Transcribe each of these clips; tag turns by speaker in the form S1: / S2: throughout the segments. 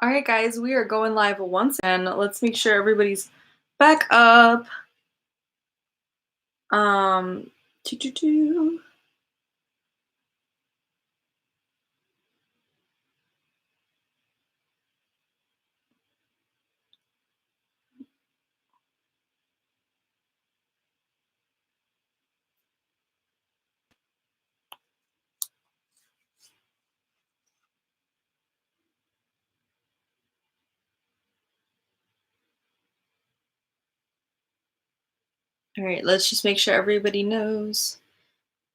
S1: All right, guys, we are going live once again. Let's make sure everybody's back up. Um, doo -doo -doo. All right, let's just make sure everybody knows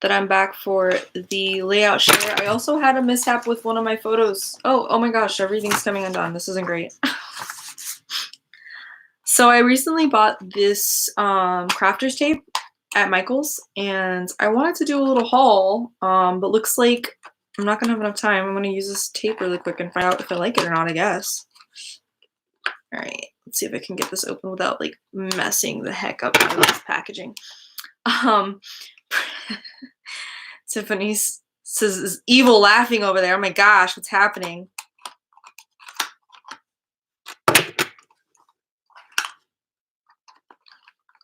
S1: that I'm back for the layout share. I also had a mishap with one of my photos. Oh my gosh, everything's coming undone. This isn't great. So I recently bought this crafter's tape at Michael's, and I wanted to do a little haul, but looks like I'm not gonna have enough time. I'm gonna use this tape really quick and find out if I like it or not, I guess. All right, let's see if I can get this open without like messing the heck up out of this packaging. Tiffany says is evil laughing over there. Oh my gosh, what's happening?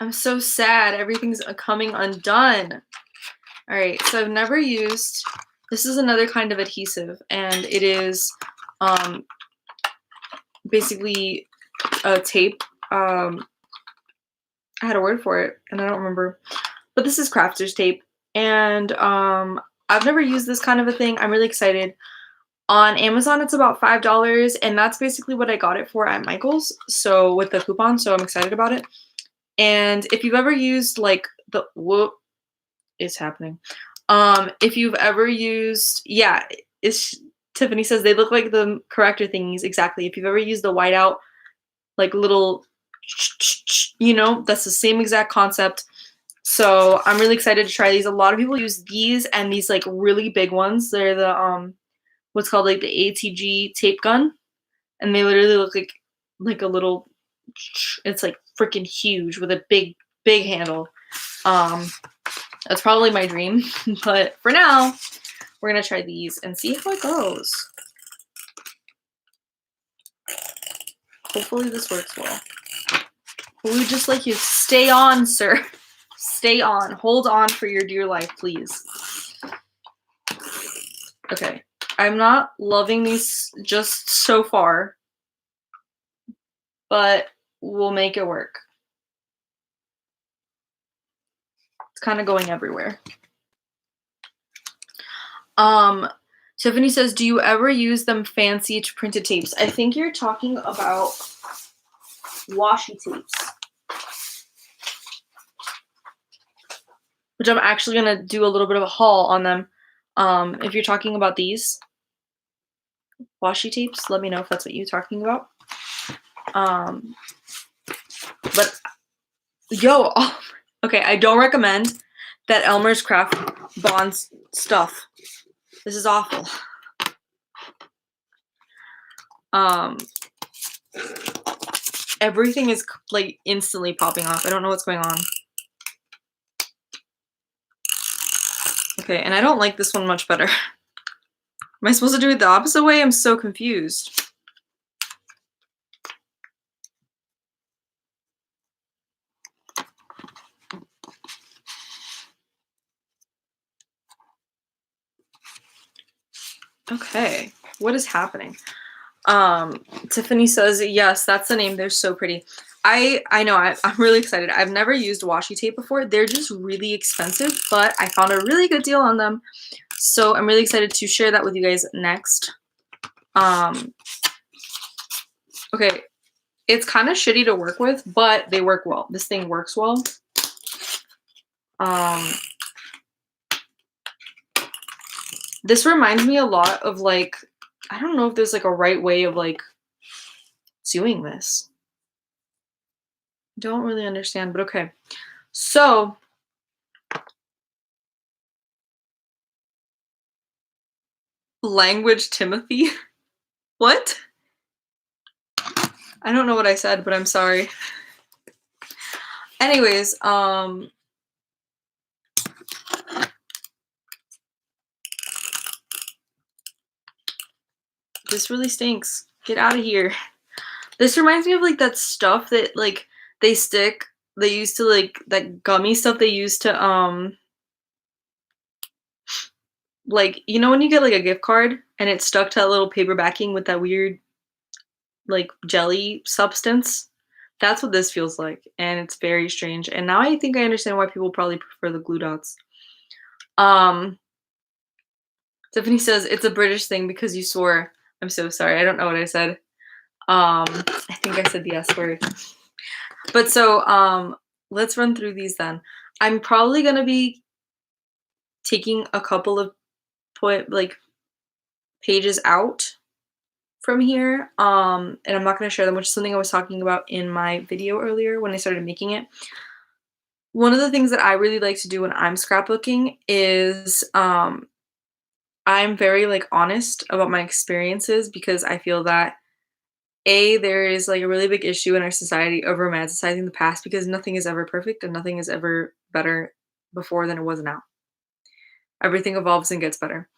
S1: I'm so sad. Everything's coming undone. All right, so I've never used, this is another kind of adhesive, and it is basically a tape. I had a word for it, and I don't remember. But this is crafter's tape, and I've never used this kind of a thing. I'm really excited. On Amazon, it's about $5, and that's basically what I got it for at Michael's, so with the coupon, so I'm excited about it. And if you've ever used like the, whoop, is happening. If you've ever used, yeah, it's, Tiffany says they look like the corrector thingies, exactly. If you've ever used the whiteout, like little, you know, that's the same exact concept. So I'm really excited to try these. A lot of people use these and these like really big ones. They're the what's called like the ATG tape gun, and they literally look like a little, it's like freaking huge with a big handle. That's probably my dream, but for now we're gonna try these and see how it goes. Hopefully this works well. We would just like you stay on, sir. Stay on. Hold on for your dear life, please. Okay. I'm not loving these just so far, but we'll make it work. It's kind of going everywhere. Tiffany says, do you ever use them fancy to printed tapes? I think you're talking about washi tapes, which I'm actually going to do a little bit of a haul on them. If you're talking about these washi tapes, let me know if that's what you're talking about. But yo, okay, I don't recommend that Elmer's Craft Bonds stuff. This is awful. Everything is like instantly popping off. I don't know what's going on. Okay, and I don't like this one much better. Am I supposed to do it the opposite way? I'm so confused. Okay, what is happening? Tiffany says, yes, that's the name. They're so pretty. I know, I'm really excited. I've never used washi tape before. They're just really expensive, but I found a really good deal on them. So I'm really excited to share that with you guys next. Okay, it's kind of shitty to work with, but they work well. This thing works well. This reminds me a lot of like, I don't know if there's like a right way of like doing this. Don't really understand, but okay. So language Timothy. What? I don't know what I said, but I'm sorry. Anyways, this really stinks. Get out of here. This reminds me of like that stuff that like they used to like that gummy stuff they used to like you know when you get like a gift card and it's stuck to that little paper backing with that weird like jelly substance? That's what this feels like, and it's very strange. And now I think I understand why people probably prefer the glue dots. Um Tiffany says it's a British thing because you swore. I'm so sorry. I don't know what I said. I think I said the S word. But so let's run through these then. I'm probably gonna be taking a couple of like pages out from here. And I'm not gonna share them, which is something I was talking about in my video earlier when I started making it. One of the things that I really like to do when I'm scrapbooking is I'm very like honest about my experiences because I feel that there is like a really big issue in our society of romanticizing the past because nothing is ever perfect and nothing is ever better before than it was now. Everything evolves and gets better.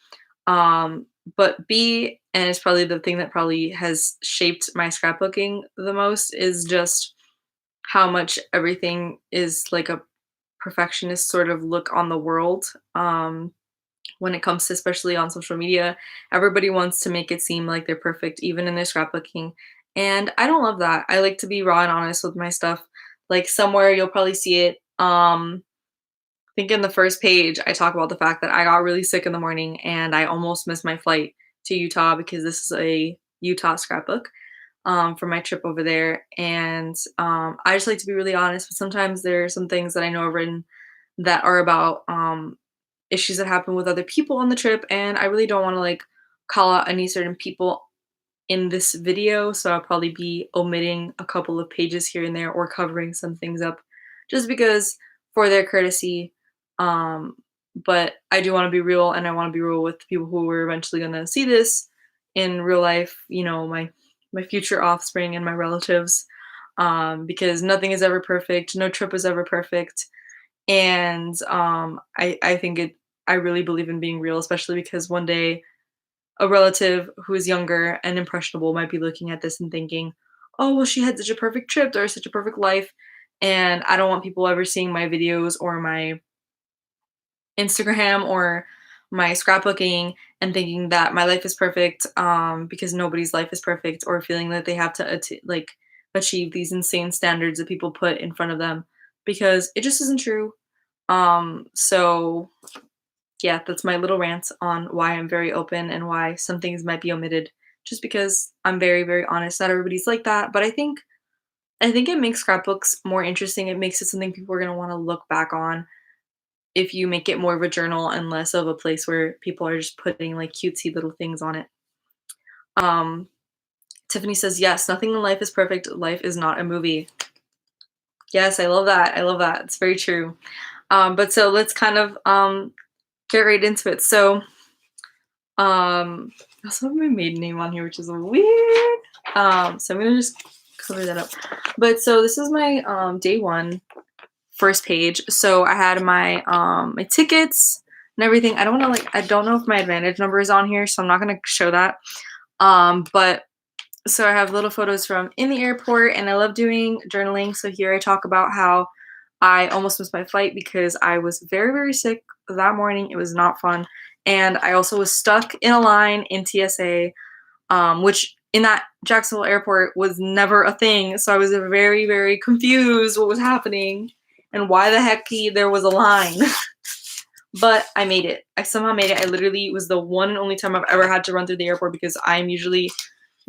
S1: Um, but B, and it's probably the thing that probably has shaped my scrapbooking the most, is just how much everything is like a perfectionist sort of look on the world. When it comes to especially on social media, everybody wants to make it seem like they're perfect, even in their scrapbooking. And I don't love that. I like to be raw and honest with my stuff. Like somewhere you'll probably see it. I think in the first page, I talk about the fact that I got really sick in the morning and I almost missed my flight to Utah because this is a Utah scrapbook for my trip over there. And I just like to be really honest, but sometimes there are some things that I know I've written that are about issues that happen with other people on the trip. And I really don't want to like call out any certain people in this video. So I'll probably be omitting a couple of pages here and there or covering some things up just because for their courtesy. Um, but I do want to be real and I want to be real with the people who are eventually going to see this in real life, you know, my future offspring and my relatives. Because nothing is ever perfect, no trip is ever perfect. And I think I really believe in being real, especially because one day a relative who is younger and impressionable might be looking at this and thinking, oh, well, she had such a perfect trip or such a perfect life. And I don't want people ever seeing my videos or my Instagram or my scrapbooking and thinking that my life is perfect because nobody's life is perfect or feeling that they have to like achieve these insane standards that people put in front of them because it just isn't true. So yeah, that's my little rant on why I'm very open and why some things might be omitted just because I'm very, very honest. Not everybody's like that, but I think it makes scrapbooks more interesting. It makes it something people are going to want to look back on if you make it more of a journal and less of a place where people are just putting like cutesy little things on it. Um, Tiffany says, yes, nothing in life is perfect. Life is not a movie. Yes, I love that. I love that. It's very true. But so let's kind of get right into it. So I also have my maiden name on here, which is weird. So I'm gonna just cover that up. But so this is my day one first page. So I had my my tickets and everything. I don't know if my advantage number is on here, so I'm not gonna show that. But so I have little photos from in the airport, and I love doing journaling. So here I talk about how I almost missed my flight because I was very, very sick that morning. It was not fun. And I also was stuck in a line in TSA, which in that Jacksonville airport was never a thing. So I was very, very confused what was happening and why the heck there was a line. But I made it. I somehow made it. I literally was the one and only time I've ever had to run through the airport because I'm usually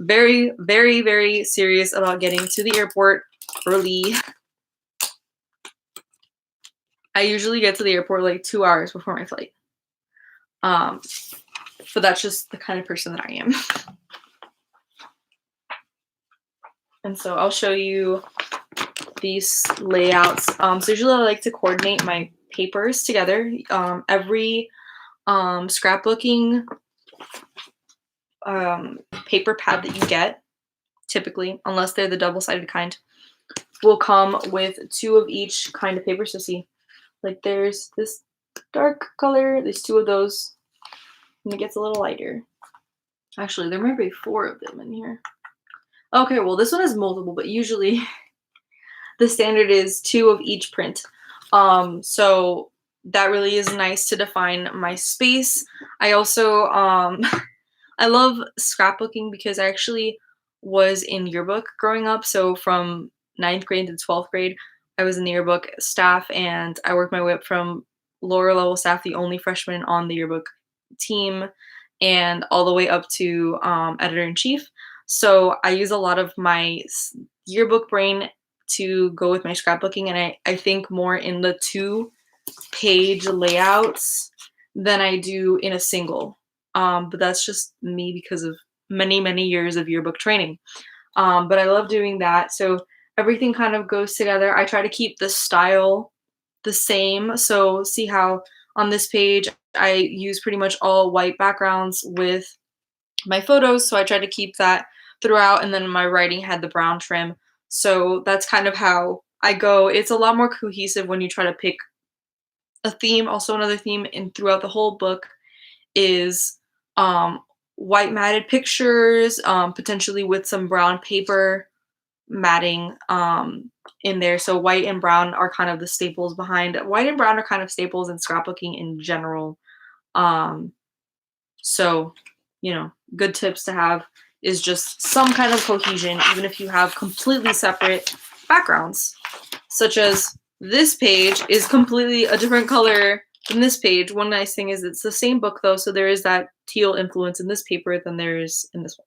S1: very, very, very serious about getting to the airport early. I usually get to the airport like 2 hours before my flight. But that's just the kind of person that I am. And so I'll show you these layouts. So usually I like to coordinate my papers together. Every scrapbooking paper pad that you get, typically, unless they're the double-sided kind, will come with 2 of each kind of paper. So see, like there's this dark color, there's 2 of those, and it gets a little lighter. Actually, there might be 4 of them in here. Okay, well, this one has multiple, but usually the standard is 2 of each print. So that really is nice to define my space. I also I love scrapbooking because I actually was in yearbook growing up. So from ninth grade to 12th grade, I was in the yearbook staff and I worked my way up from lower level staff, the only freshman on the yearbook team, and all the way up to editor in chief. So I use a lot of my yearbook brain to go with my scrapbooking, and I think more in the 2-page layouts than I do in a single. But that's just me because of many, many years of yearbook training. But I love doing that. So everything kind of goes together. I try to keep the style the same. So see how on this page I use pretty much all white backgrounds with my photos. So I try to keep that throughout. And then my writing had the brown trim. So that's kind of how I go. It's a lot more cohesive when you try to pick a theme. Also, another theme in throughout the whole book is um, white matted pictures, potentially with some brown paper matting in there. So white and brown are kind of the staples behind. White and brown are kind of staples in scrapbooking in general. Um, so, good tips to have is just some kind of cohesion, even if you have completely separate backgrounds, such as this page is completely a different color than this page. One nice thing is it's the same book though, so there is that teal influence in this paper than there is in this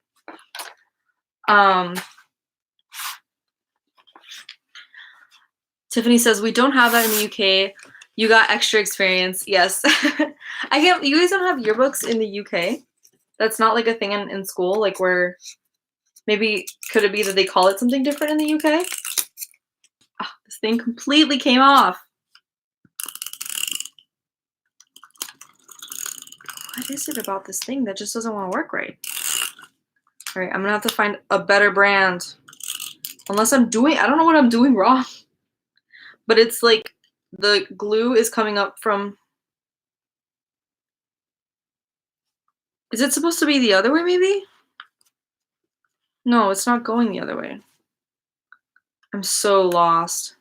S1: one. Tiffany says, we don't have that in the UK. You got extra experience. Yes. I get, you guys don't have yearbooks in the UK? That's not like a thing in school, like where maybe could it be that they call it something different in the UK? Oh, this thing completely came off. What is it about this thing that just doesn't want to work right? All right, I'm gonna have to find a better brand. Unless I don't know what I'm doing wrong. But it's like the glue is coming up from, is it supposed to be the other way maybe? No, it's not going the other way. I'm so lost.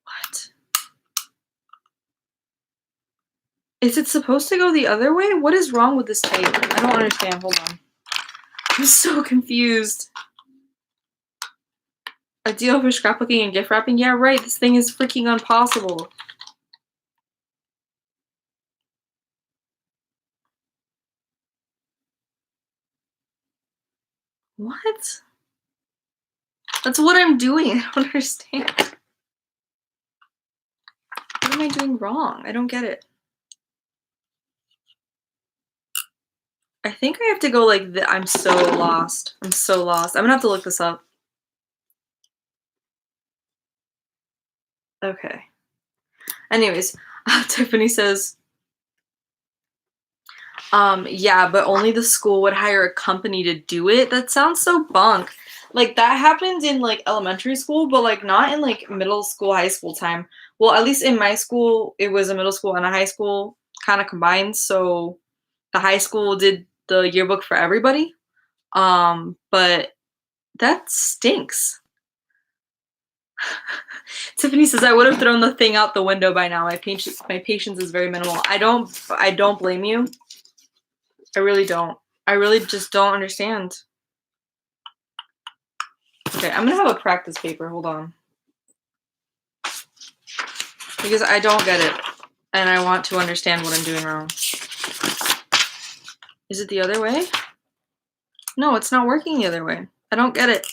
S1: What? Is it supposed to go the other way? What is wrong with this tape? I don't understand. Hold on. I'm so confused. Ideal for scrapbooking and gift wrapping? Yeah, right. This thing is freaking impossible. What? That's what I'm doing. I don't understand. What am I doing wrong? I don't get it. I think I have to go like this. I'm so lost. I'm so lost. I'm gonna have to look this up. Okay. Anyways, Tiffany says, yeah, but only the school would hire a company to do it. That sounds so bunk. Like that happens in like elementary school, but like not in like middle school, high school time. Well, at least in my school, it was a middle school and a high school kind of combined. So the high school did the yearbook for everybody. But that stinks. Tiffany says I would have thrown the thing out the window by now. My patience is very minimal. I don't blame you. I really don't. I really just don't understand. Okay, I'm gonna have a practice paper. Hold on. Because I don't get it. And I want to understand what I'm doing wrong. Is it the other way? No, it's not working the other way. I don't get it.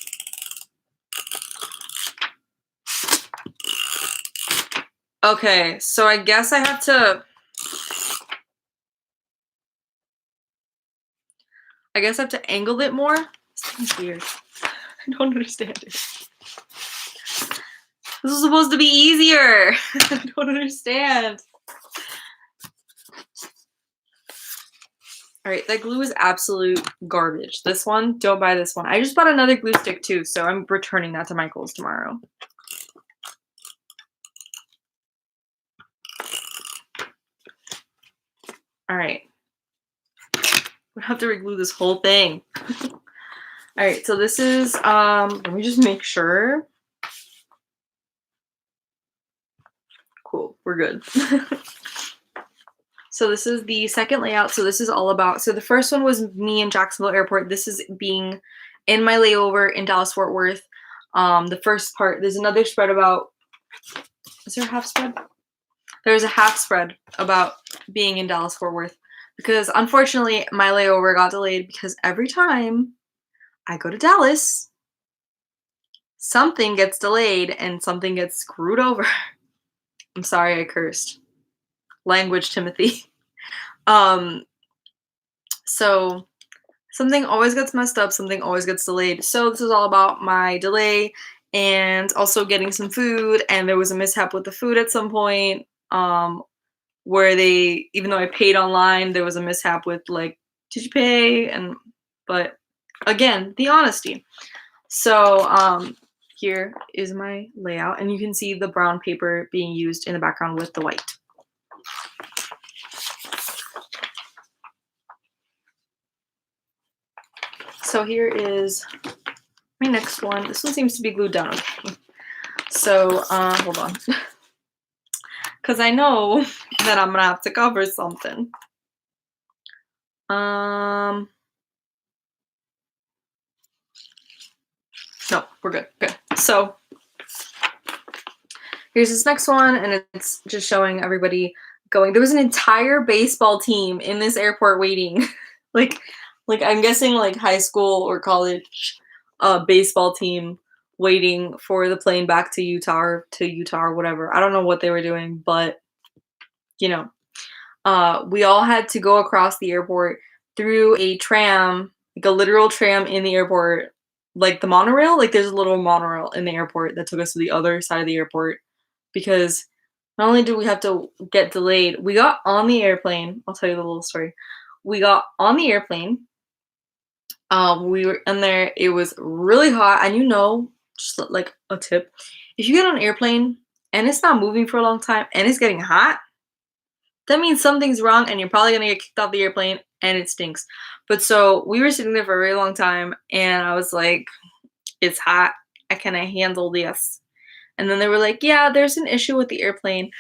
S1: Okay, so I guess I have to... I guess I have to angle it more. This thing's weird. I don't understand it. This was supposed to be easier. I don't understand. All right, that glue is absolute garbage. This one, don't buy this one. I just bought another glue stick too, so I'm returning that to Michael's tomorrow. All right. We have to reglue this whole thing. All right, so this is, let me just make sure. Cool, we're good. So this is the second layout. So this is all about, so the first one was me in Jacksonville Airport. This is being in my layover in Dallas Fort Worth. The first part, there's another spread about, is there a half spread? There's a half spread about being in Dallas Fort Worth because unfortunately my layover got delayed because every time I go to Dallas, something gets delayed and something gets screwed over. I'm sorry I cursed. Language, Timothy. So something always gets messed up, something always gets delayed. So this is all about my delay and also getting some food, and there was a mishap with the food at some point, where they, even though I paid online, there was a mishap with like, did you pay? But again, the honesty. So here is my layout, and you can see the brown paper being used in the background with the white. So here is my next one. This one seems to be glued down okay. So hold on. Because I know that I'm gonna have to cover something. No, we're good. Good. So here's this next one, and it's just showing everybody going. There was an entire baseball team in this airport waiting. like I'm guessing like high school or college baseball team waiting for the plane back to Utah or whatever. I don't know what they were doing, but you know, we all had to go across the airport through a tram, like a literal tram in the airport, like the monorail. Like there's a little monorail in the airport that took us to the other side of the airport because not only did we have to get delayed, we got on the airplane. I'll tell you the little story. We got on the airplane. We were in there. It was really hot, and just like a tip, if you get on an airplane and it's not moving for a long time and it's getting hot, that means something's wrong and you're probably gonna get kicked off the airplane and it stinks. But so we were sitting there for a very long time, and I was like, it's hot. Can I handle this? And then they were like, yeah, there's an issue with the airplane,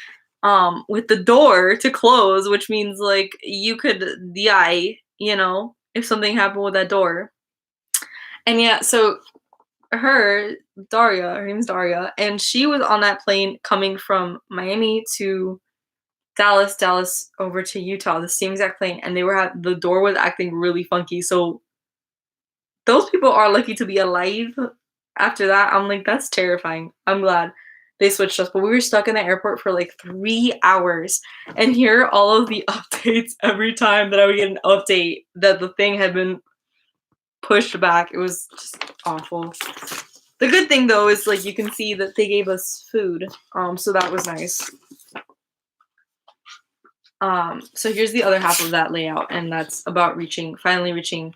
S1: with the door to close, which means like you could die, if something happened with that door. And yeah, so her name's Daria, and she was on that plane coming from Miami to Dallas over to Utah, the same exact plane, and the door was acting really funky. So those people are lucky to be alive after that. I'm like, that's terrifying. I'm glad they switched us, but we were stuck in the airport for like 3 hours and hear all of the updates every time that I would get an update that the thing had been pushed back. It was just awful. The good thing though is like you can see that they gave us food, so that was nice. So here's the other half of that layout, and that's about finally reaching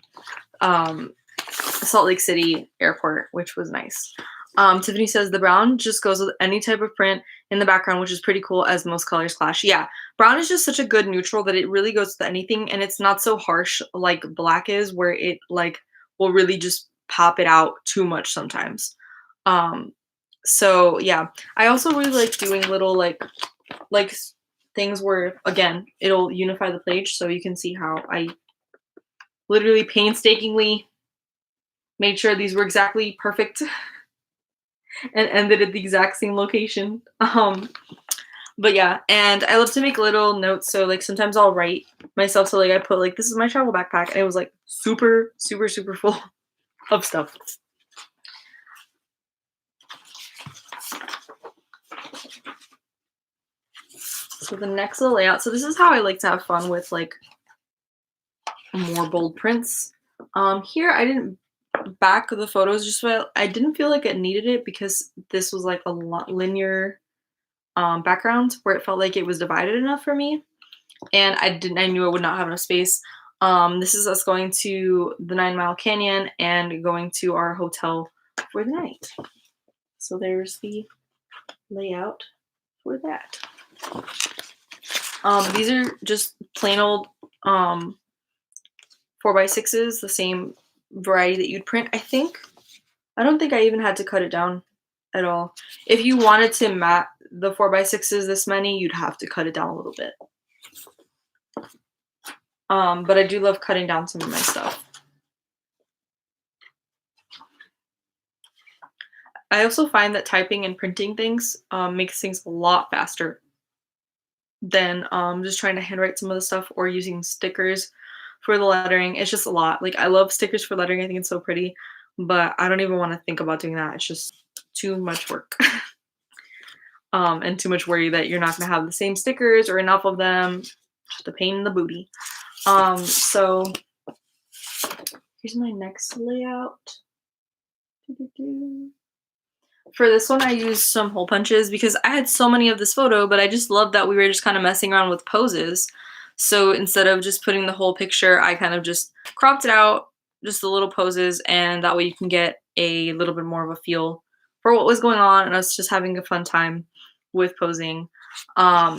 S1: Salt Lake City Airport, which was nice. Tiffany says the brown just goes with any type of print in the background, which is pretty cool as most colors clash. Yeah, brown is just such a good neutral that it really goes with anything, and it's not so harsh like black is, where it like will really just pop it out too much sometimes. So yeah, I also really like doing little like things where, again, it'll unify the page, so you can see how I literally painstakingly made sure these were exactly perfect and ended at the exact same location. But yeah, and I love to make little notes, so like sometimes I'll write myself, so like I put like, this is my travel backpack, and it was like super full of stuff. So the next little layout, so this is how I like to have fun with like more bold prints. Here I didn't back the photos just well. I didn't feel like it needed it because this was like a linear background where it felt like it was divided enough for me, and I knew I would not have enough space. This is us going to the 9 Mile Canyon and going to our hotel for the night. So there's the layout for that. These are just plain old um 4x6s, the same variety that you'd print, I think. I don't think I even had to cut it down at all. If you wanted to mat the 4x6s this many, you'd have to cut it down a little bit. But I do love cutting down some of my stuff. I also find that typing and printing things makes things a lot faster than just trying to handwrite some of the stuff or using stickers for the lettering. It's just a lot. Like, I love stickers for lettering. I think it's so pretty, but I don't even want to think about doing that. It's just too much work. And too much worry that you're not going to have the same stickers or enough of them. Just a pain in the booty. So here's my next layout. For this one, I used some hole punches because I had so many of this photo, but I just loved that we were just kind of messing around with poses. So instead of just putting the whole picture, I kind of just cropped it out, just the little poses, and that way you can get a little bit more of a feel for what was going on and us just having a fun time with posing. And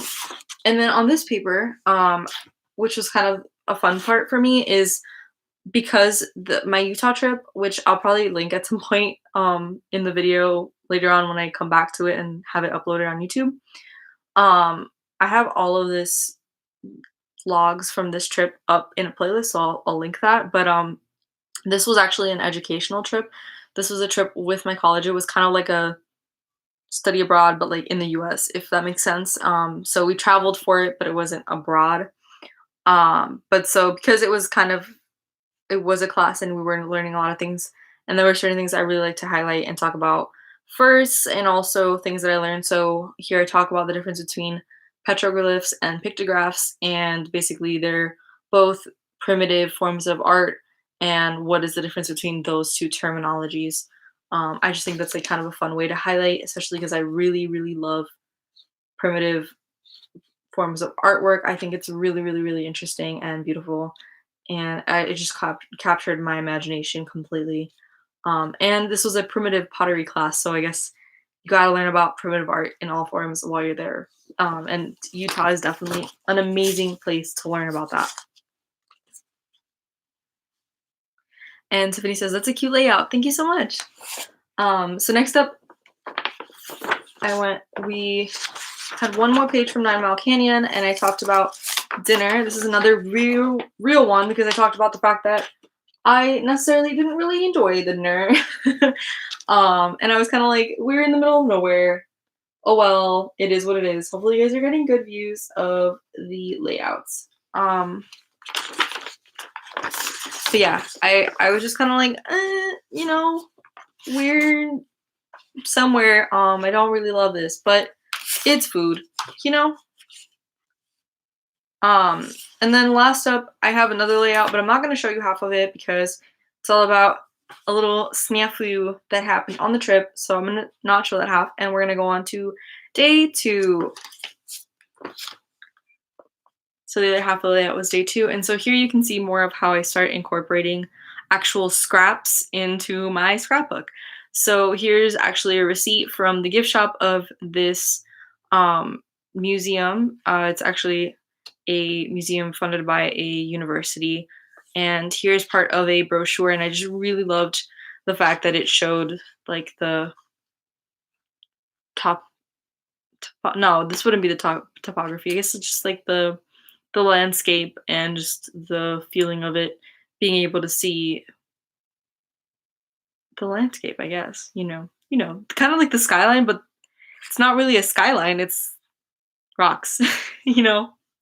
S1: then on this paper, which was kind of a fun part for me, is because my Utah trip, which I'll probably link at some point in the video later on when I come back to it and have it uploaded on YouTube. I have all of this vlogs from this trip up in a playlist, so I'll link that. But this was actually an educational trip. This was a trip with my college. It was kind of like a study abroad, but like in the US, if that makes sense. So we traveled for it, but it wasn't abroad. But so because it was a class and we were learning a lot of things, and there were certain things I really like to highlight and talk about first, and also things that I learned. So here I talk about the difference between petroglyphs and pictographs, and basically they're both primitive forms of art, and what is the difference between those two terminologies. I just think that's like kind of a fun way to highlight, especially because I really, really love primitive forms of artwork. I think it's really, really, really interesting and beautiful, and it just captured my imagination completely. And this was a primitive pottery class, so I guess you gotta learn about primitive art in all forms while you're there. And Utah is definitely an amazing place to learn about that. And Tiffany says, that's a cute layout. Thank you so much. So next up, we had one more page from 9 Mile Canyon, and I talked about dinner. This is another real one because I talked about the fact that I necessarily didn't really enjoy the dinner. And I was kind of like, we're in the middle of nowhere. Oh well, it is what it is. Hopefully you guys are getting good views of the layouts. But yeah, I was just kind of like, you know, we're somewhere. I don't really love this, but it's food, you know? And then last up, I have another layout, but I'm not going to show you half of it because it's all about a little snafu that happened on the trip. So I'm going to not show that half, and we're going to go on to day 2. So the other half of the layout was day 2. And so here you can see more of how I start incorporating actual scraps into my scrapbook. So here's actually a receipt from the gift shop of this museum. It's actually a museum funded by a university. And here's part of a brochure, and I just really loved the fact that it showed like the no, this wouldn't be the topography. I guess it's just like the landscape and just the feeling of it, being able to see the landscape, I guess, kind of like the skyline, but it's not really a skyline, it's rocks,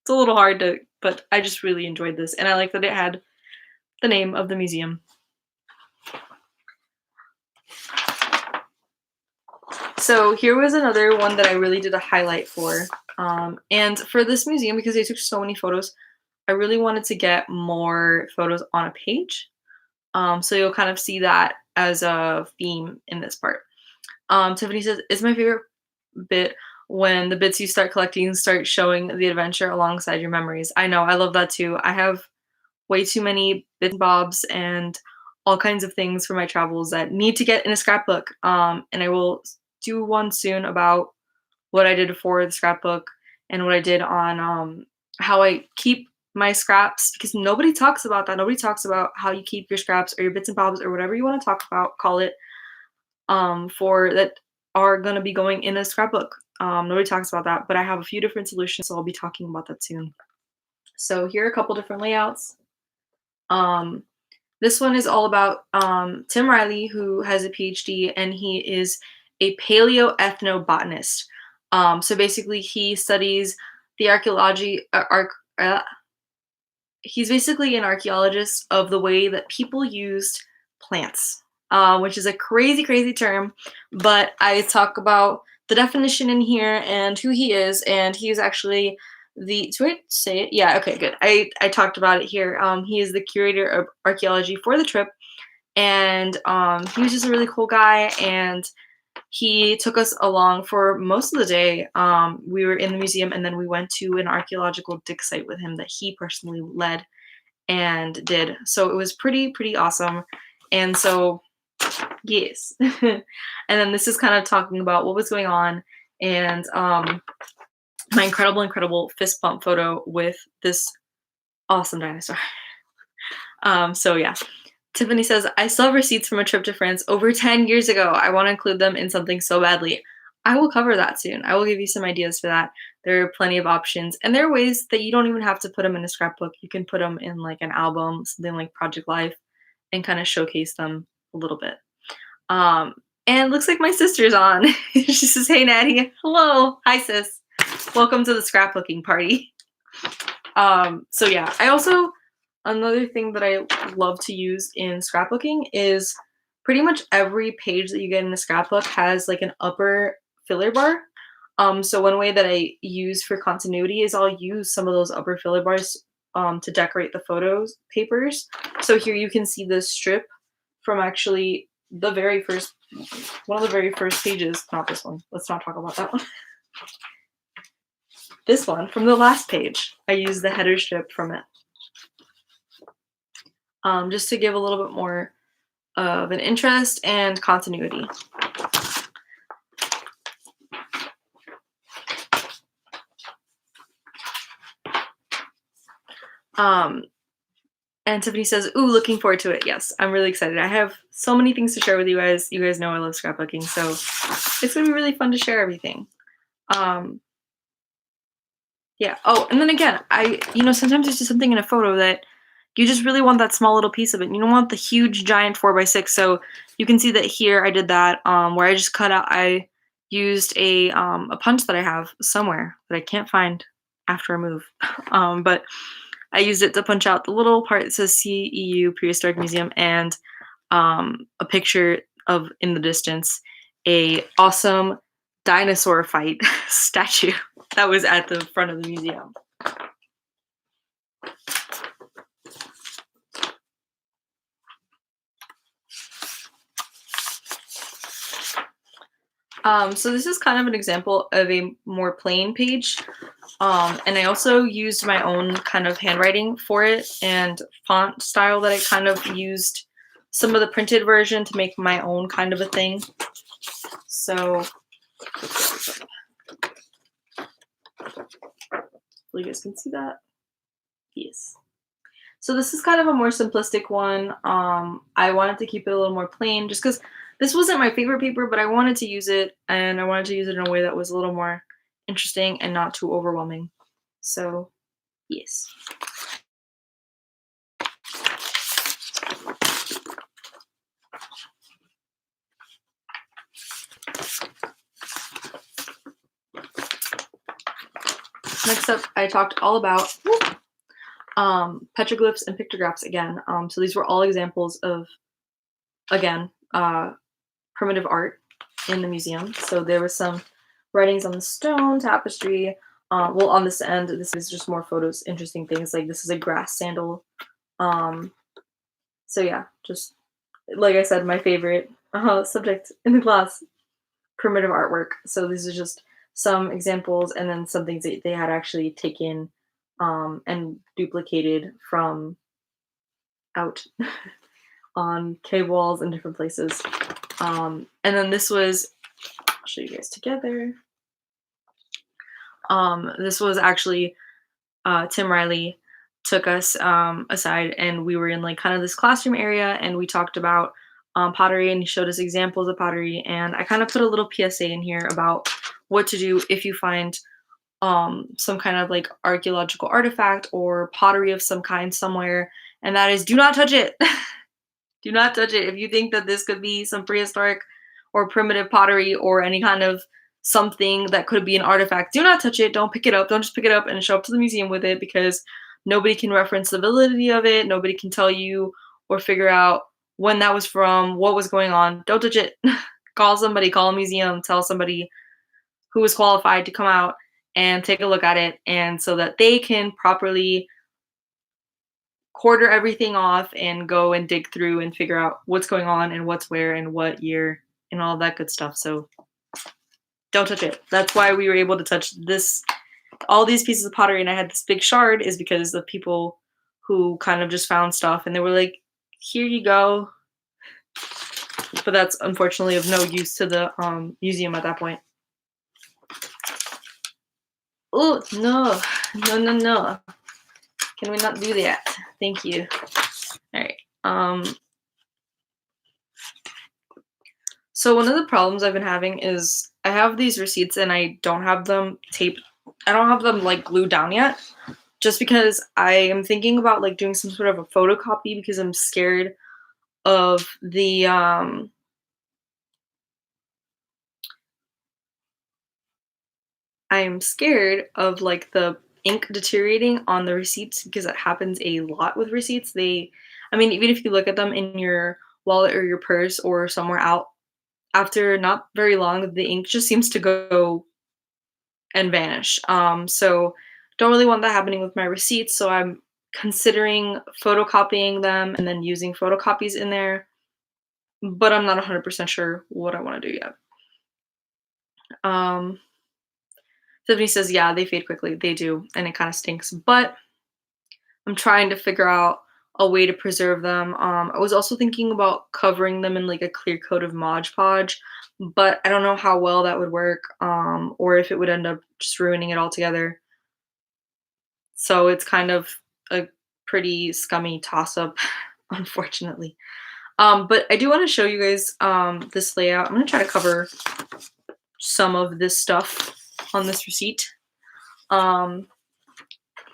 S1: It's a little hard but I just really enjoyed this, and I like that it had the name of the museum. So here was another one that I really did a highlight for. And for this museum, because they took so many photos, I really wanted to get more photos on a page. So you'll kind of see that as a theme in this part. Tiffany says, it's my favorite bit when the bits you start collecting start showing the adventure alongside your memories. I know, I love that too. I have way too many bits and bobs and all kinds of things for my travels that need to get in a scrapbook. And I will do one soon about what I did for the scrapbook and what I did on how I keep my scraps because nobody talks about that. Nobody talks about how you keep your scraps or your bits and bobs or whatever you want to talk about, call it, for that are going to be going in a scrapbook. Nobody talks about that, but I have a few different solutions, so I'll be talking about that soon. So here are a couple different layouts. This one is all about Tim Riley, who has a PhD, and he is a paleoethnobotanist. So basically, he studies the archaeology. He's basically an archaeologist of the way that people used plants, which is a crazy, crazy term. But I talk about the definition in here and who he is, and he is actually do I say it? Yeah, okay, good. I talked about it here. He is the curator of archaeology for the trip, and he was just a really cool guy, and he took us along for most of the day. We were in the museum, and then we went to an archaeological dig site with him that he personally led and did. So it was pretty awesome. And so, yes. And then this is kind of talking about what was going on, and my incredible fist bump photo with this awesome dinosaur. So yeah. Tiffany says, I still have receipts from a trip to France over 10 years ago. I want to include them in something so badly. I will cover that soon. I will give you some ideas for that. There are plenty of options. And there are ways that you don't even have to put them in a scrapbook. You can put them in like an album, something like Project Life, and kind of showcase them a little bit. And looks like my sister's on. She says, hey, Natty. Hello. Hi, sis. Welcome to the scrapbooking party. So yeah, I also, another thing that I love to use in scrapbooking is pretty much every page that you get in a scrapbook has like an upper filler bar. So one way that I use for continuity is I'll use some of those upper filler bars to decorate the photos papers. So here you can see this strip from actually the very first, one of the very first pages, not this one. Let's not talk about that one. This one from the last page, I use the header strip from it. Just to give a little bit more of an interest and continuity. And Tiffany says, ooh, looking forward to it. Yes, I'm really excited. I have so many things to share with you guys. You guys know I love scrapbooking, so it's going to be really fun to share everything. Yeah. Oh, and then again, sometimes there's just something in a photo that you just really want that small little piece of it. You don't want the huge giant 4x6. So you can see that here I did that where I just cut out, I used a punch that I have somewhere that I can't find after I move. But I used it to punch out the little part that says CEU Prehistoric Museum and a picture of, in the distance, a awesome dinosaur fight statue that was at the front of the museum. So this is kind of an example of a more plain page. And I also used my own kind of handwriting for it and font style that I kind of used some of the printed version to make my own kind of a thing. So you guys can see that. Yes. So this is kind of a more simplistic one. I wanted to keep it a little more plain just because this wasn't my favorite paper, but I wanted to use it, and I wanted to use it in a way that was a little more interesting and not too overwhelming. So, yes. Next up, I talked all about petroglyphs and pictographs again. So these were all examples of, again, primitive art in the museum. So there was some writings on the stone, tapestry. Well, on this end, this is just more photos, interesting things. Like this is a grass sandal. So yeah, just like I said, my favorite subject in the class, primitive artwork. So these are just some examples and then some things that they had actually taken and duplicated from out on cave walls and different places. And then this was, I'll show you guys together. This was actually Tim Riley took us aside, and we were in like kind of this classroom area, and we talked about pottery, and he showed us examples of pottery, and I kind of put a little PSA in here about what to do if you find some kind of like archaeological artifact or pottery of some kind somewhere, and that is, do not touch it. Do not touch it. If you think that this could be some prehistoric or primitive pottery or any kind of something that could be an artifact, do not touch it. Don't pick it up. Don't just pick it up and show up to the museum with it, because nobody can reference the validity of it. Nobody can tell you or figure out when that was from, what was going on. Don't touch it. Call somebody, call a museum, tell somebody who is qualified to come out and take a look at it, and so that they can properly quarter everything off and go and dig through and figure out what's going on and what's where and what year and all that good stuff. So don't touch it. That's why we were able to touch this, all these pieces of pottery, and I had this big shard, is because of people who kind of just found stuff and they were like, here you go. But that's unfortunately of no use to the museum at that point. Oh, no, no, no, no. Can we not do that? Thank you. All right. So one of the problems I've been having is I have these receipts and I don't have them taped. I don't have them like glued down yet, just because I am thinking about like doing some sort of a photocopy, because I'm scared of the I'm scared of like the ink deteriorating on the receipts, because it happens a lot with receipts. I mean, even if you look at them in your wallet or your purse or somewhere out, after not very long, the ink just seems to go and vanish. So don't really want that happening with my receipts. So I'm considering photocopying them and then using photocopies in there, but I'm not 100% sure what I want to do yet. Tiffany says, yeah, they fade quickly. They do, and it kind of stinks, but I'm trying to figure out a way to preserve them. I was also thinking about covering them in like a clear coat of Mod Podge, but I don't know how well that would work, or if it would end up just ruining it altogether. So it's kind of a pretty scummy toss-up, unfortunately. But I do want to show you guys this layout. I'm going to try to cover some of this stuff on this receipt.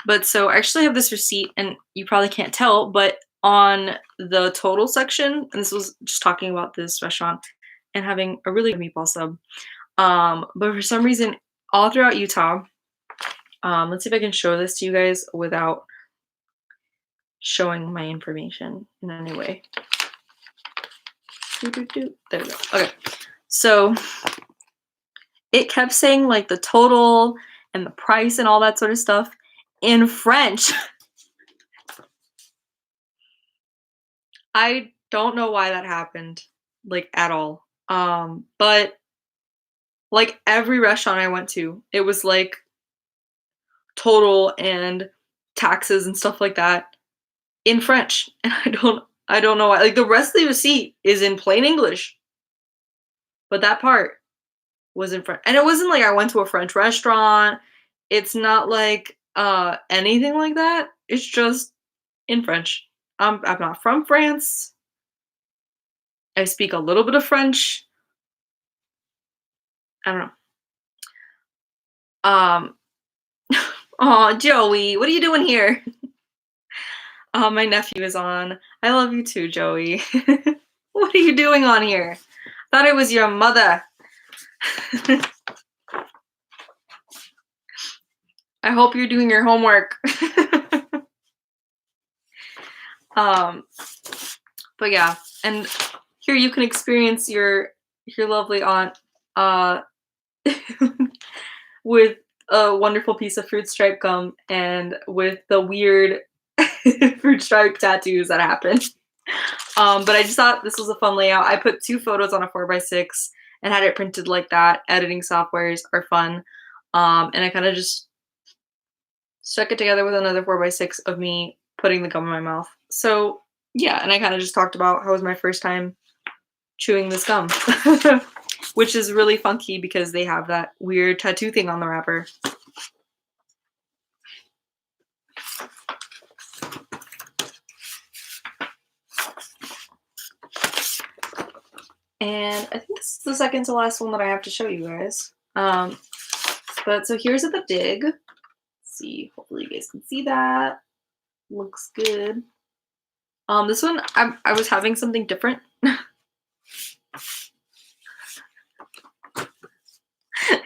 S1: But so I actually have this receipt, and you probably can't tell, but on the total section, and this was just talking about this restaurant and having a really good meatball sub. But for some reason, all throughout Utah, let's see if I can show this to you guys without showing my information in any way. There we go. Okay. So it kept saying like the total and the price and all that sort of stuff in French. I don't know why that happened, like at all. But like every restaurant I went to, it was like total and taxes and stuff like that in French. And I don't know why. Like the rest of the receipt is in plain English, but that part was in French. And it wasn't like I went to a French restaurant. It's not like anything like that. It's just in French. I'm not from France. I speak a little bit of French. I don't know. Oh, Joey, what are you doing here? My nephew is on. I love you too, Joey. What are you doing on here? Thought it was your mother. I hope you're doing your homework. But yeah, and here you can experience your lovely aunt with a wonderful piece of fruit stripe gum and with the weird fruit stripe tattoos that happen. But I just thought this was a fun layout. I put 2 photos on a 4x6 and had it printed like that. Editing softwares are fun. And I kind of just stuck it together with another 4x6 of me putting the gum in my mouth. So yeah, and I kind of just talked about how it was my first time chewing this gum, which is really funky because they have that weird tattoo thing on the wrapper. And I think this is the second to last one that I have to show you guys. But so here's at the dig. Let's see, hopefully you guys can see that. Looks good. This one, I was having something different.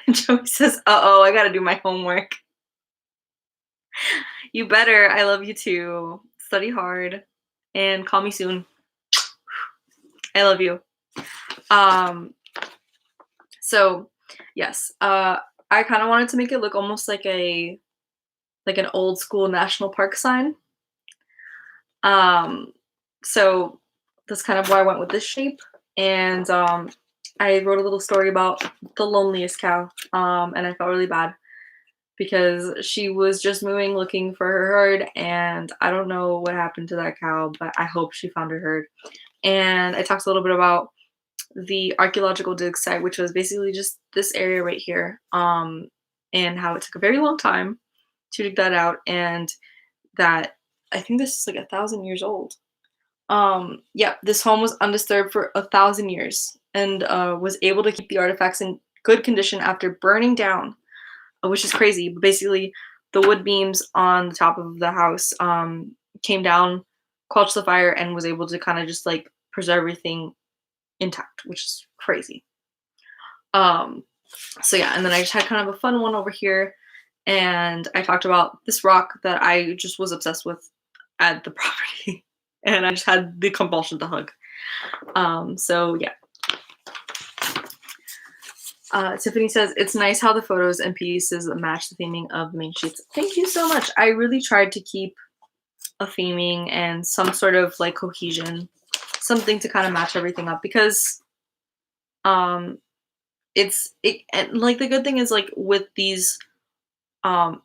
S1: Joey says, uh-oh, I gotta do my homework. You better. I love you too. Study hard and call me soon. I love you. So yes, I kind of wanted to make it look almost like an old school national park sign. So that's kind of why I went with this shape. And I wrote a little story about the loneliest cow. And I felt really bad because she was just moving looking for her herd, and I don't know what happened to that cow, but I hope she found her herd. And I talked a little bit about the archaeological dig site, which was basically just this area right here, and how it took a very long time to dig that out, and that I think this is like 1,000 years old. Yeah, this home was undisturbed for 1,000 years and was able to keep the artifacts in good condition after burning down, which is crazy. But basically, the wood beams on the top of the house came down, quenched the fire, and was able to kind of just like preserve everything intact, which is crazy. So yeah, and then I just had kind of a fun one over here, and I talked about this rock that I just was obsessed with at the property, and I just had the compulsion to hug. So yeah. Tiffany says, it's nice how the photos and pieces match the theming of the main sheets. Thank you so much. I really tried to keep a theming and some sort of like cohesion, something to kind of match everything up, because and like the good thing is like with these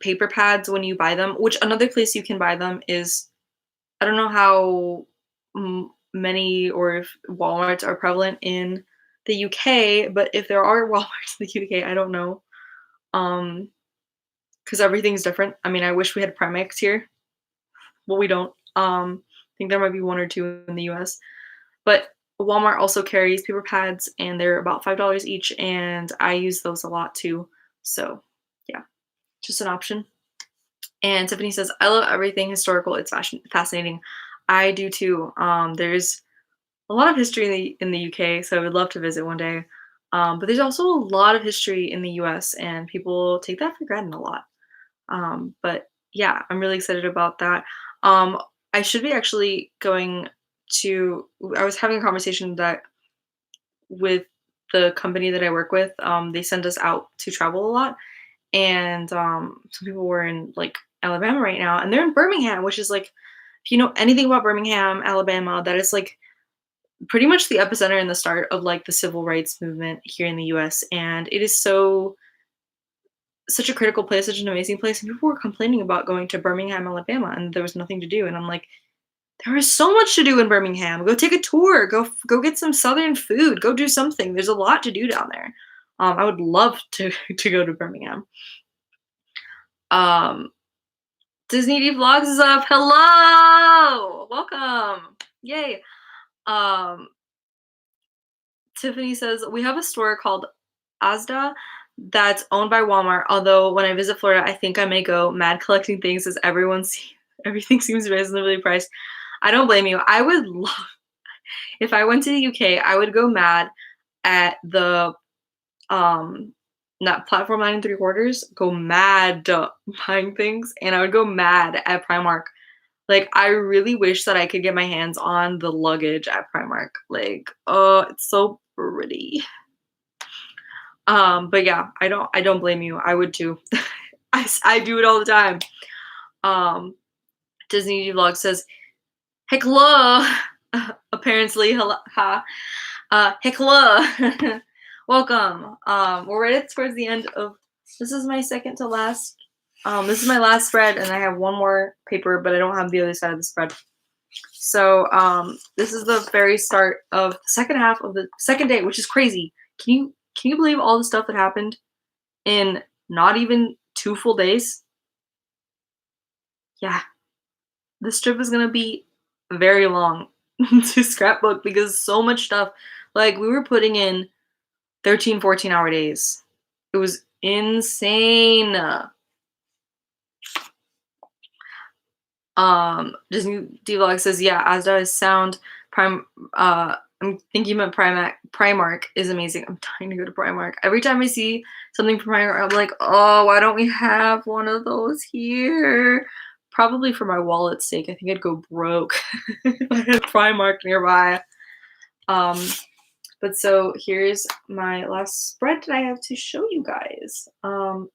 S1: paper pads when you buy them, which another place you can buy them is, I don't know how many or if Walmarts are prevalent in the UK, but if there are Walmarts in the UK, I don't know. Because everything's different. I mean, I wish we had Primex here. Well, we don't. I think there might be one or two in the US. But Walmart also carries paper pads, and they're about $5 each, and I use those a lot too. So, yeah, just an option. And Tiffany says, I love everything historical. It's fascinating. I do too. There's a lot of history in the UK, so I would love to visit one day. But there's also a lot of history in the US, and people take that for granted a lot. But yeah, I'm really excited about that. I should be actually going to, I was having a conversation that with the company that I work with, they send us out to travel a lot. And some people were in like Alabama right now, and they're in Birmingham, which is like, if you know anything about Birmingham, Alabama, that is like pretty much the epicenter and the start of like the civil rights movement here in the US. And it is such a critical place, such an amazing place. And people were complaining about going to Birmingham, Alabama, and there was nothing to do. And I'm like, there is so much to do in Birmingham. Go take a tour. Go get some Southern food. Go do something. There's a lot to do down there. I would love to to go to Birmingham. Disney D Vlogs is up. Hello, welcome, yay. Tiffany says, we have a store called Asda that's owned by Walmart. Although when I visit Florida, I think I may go mad collecting things as everything seems reasonably priced. I don't blame you. I would love, if I went to the UK, I would go mad at the not platform 9 3/4, go mad buying things, and I would go mad at Primark. Like, I really wish that I could get my hands on the luggage at Primark. Like, oh, it's so pretty. But yeah, I don't blame you. I would too. I do it all the time. Disney Vlog says, Hekla. Apparently, ha. Hekla. Welcome. We're right towards the end of, this is my second to last. This is my last spread, and I have one more paper, but I don't have the other side of the spread. So this is the very start of the second half of the second day, which is crazy. Can you believe all the stuff that happened in not even 2 full days? Yeah, this trip is gonna be very long to scrapbook because so much stuff. Like, we were putting in 13, 14-hour days. It was insane. Disney D-Vlog says, yeah, as does Sound Prime. I'm thinking about Primark. Primark is amazing. I'm dying to go to Primark. Every time I see something from Primark, I'm like, oh, why don't we have one of those here? Probably for my wallet's sake. I think I'd go broke if I had Primark nearby. But so here's my last spread that I have to show you guys. So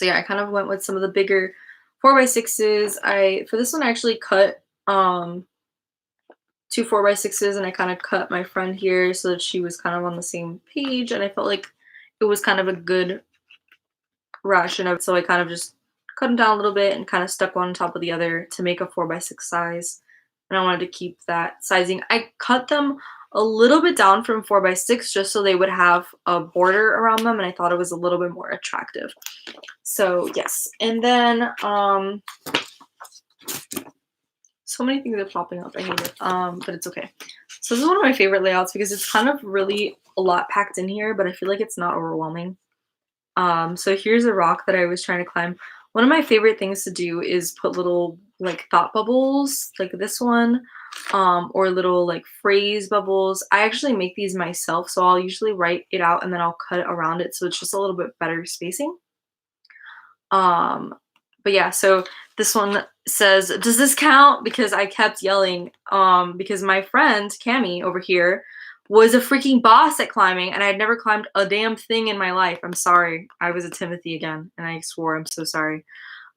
S1: yeah, I kind of went with some of the bigger 4x6s. For this one I actually cut two 4x6s, and I kind of cut my friend here so that she was kind of on the same page, and I felt like it was kind of a good ration. So I kind of just cut them down a little bit and kind of stuck one on top of the other to make a 4x6 size. And I wanted to keep that sizing. I cut them a little bit down from 4x6 just so they would have a border around them, and I thought it was a little bit more attractive. So yes, and then so many things are popping up. I hate it, but it's okay. So this is one of my favorite layouts because it's kind of really a lot packed in here, but I feel like it's not overwhelming. So here's a rock that I was trying to climb. One of my favorite things to do is put little like thought bubbles like this one, or little like phrase bubbles. I actually make these myself, so I'll usually write it out and then I'll cut it around it so it's just a little bit better spacing. But yeah, so this one says, does this count? Because I kept yelling, because my friend Cami over here was a freaking boss at climbing, and I had never climbed a damn thing in my life. I'm sorry. I was a Timothy again, and I swore. I'm so sorry.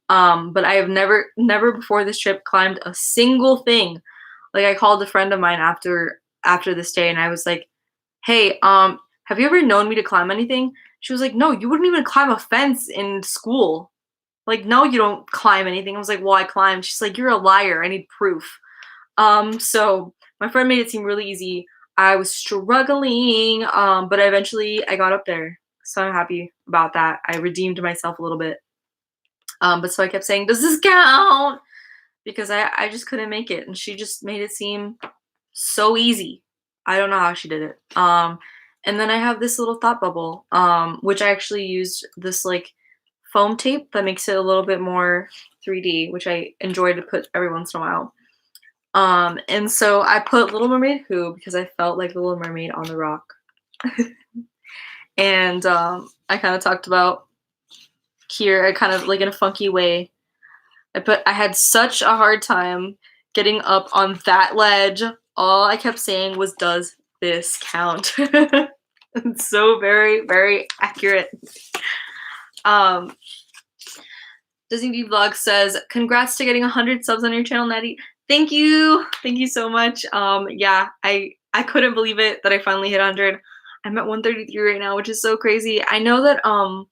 S1: But I have never before this trip climbed a single thing. Like, I called a friend of mine after this day, and I was like, hey, have you ever known me to climb anything? She was like, no, you wouldn't even climb a fence in school. Like, no, you don't climb anything. I was like, well, I climbed. She's like, you're a liar. I need proof. So my friend made it seem really easy. I was struggling, but eventually I got up there. So I'm happy about that. I redeemed myself a little bit. But so I kept saying, does this count? Because I just couldn't make it. And she just made it seem so easy. I don't know how she did it. And then I have this little thought bubble, which I actually used this like foam tape that makes it a little bit more 3D, which I enjoy to put every once in a while. And so I put Little Mermaid Who because I felt like the Little Mermaid on the rock. And I kind of talked about here, I kind of like in a funky way. I had such a hard time getting up on that ledge. All I kept saying was, does this count? It's so very, very accurate. Disney Vlog says, congrats to getting 100 subs on your channel, Natty. Thank you. Thank you so much. Yeah, I couldn't believe it that I finally hit 100. I'm at 133 right now, which is so crazy. I know that I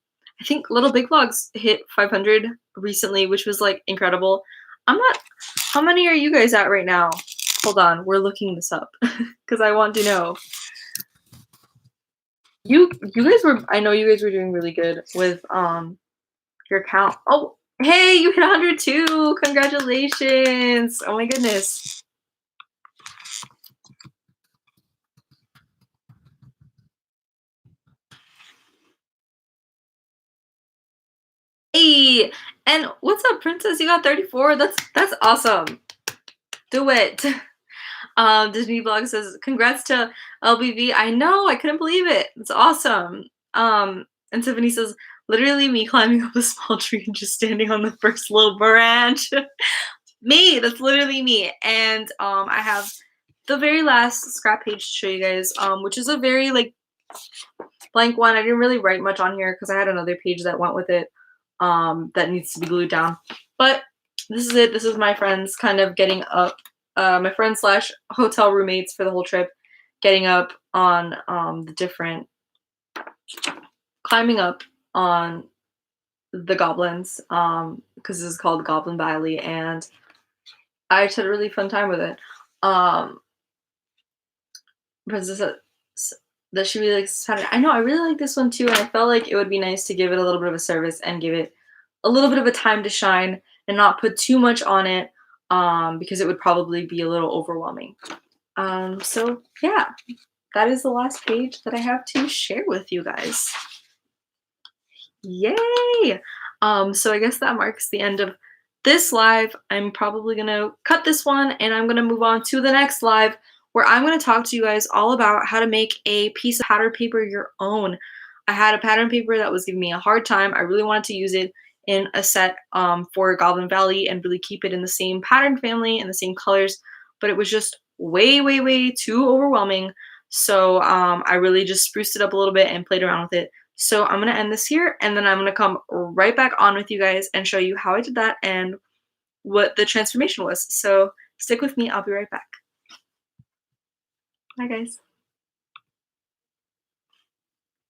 S1: think Little Big Vlogs hit 500 recently, which was like incredible. How many are you guys at right now? Hold on, we're looking this up because I want to know. You guys were, I know you guys were doing really good with your count. Oh, hey, you hit 100 too. Congratulations. Oh my goodness. Hey, and what's up, Princess? You got 34. That's awesome. Do it. Disney Vlog says, congrats to LBV. I know, I couldn't believe it. It's awesome. And Tiffany says, literally me climbing up a small tree and just standing on the first little branch. Me, that's literally me. And I have the very last scrap page to show you guys, which is a very like blank one. I didn't really write much on here because I had another page that went with it that needs to be glued down. But this is it. This is my friends kind of getting up, my friends / hotel roommates for the whole trip, getting up on the different, climbing up on the goblins, because this is called Goblin Valley, and I just had a really fun time with it. Princess that she really likes. I know, I really like this one too, and I felt like it would be nice to give it a little bit of a service and give it a little bit of a time to shine and not put too much on it, because it would probably be a little overwhelming. So yeah, that is the last page that I have to share with you guys. Yay! So I guess that marks the end of this live. I'm probably gonna cut this one and I'm gonna move on to the next live where I'm gonna talk to you guys all about how to make a piece of pattern paper your own. I had a pattern paper that was giving me a hard time. I really wanted to use it in a set for Goblin Valley and really keep it in the same pattern family and the same colors, but it was just way, way, way too overwhelming. So I really just spruced it up a little bit and played around with it. So I'm going to end this here and then I'm going to come right back on with you guys and show you how I did that and what the transformation was. So stick with me. I'll be right back. Bye, guys.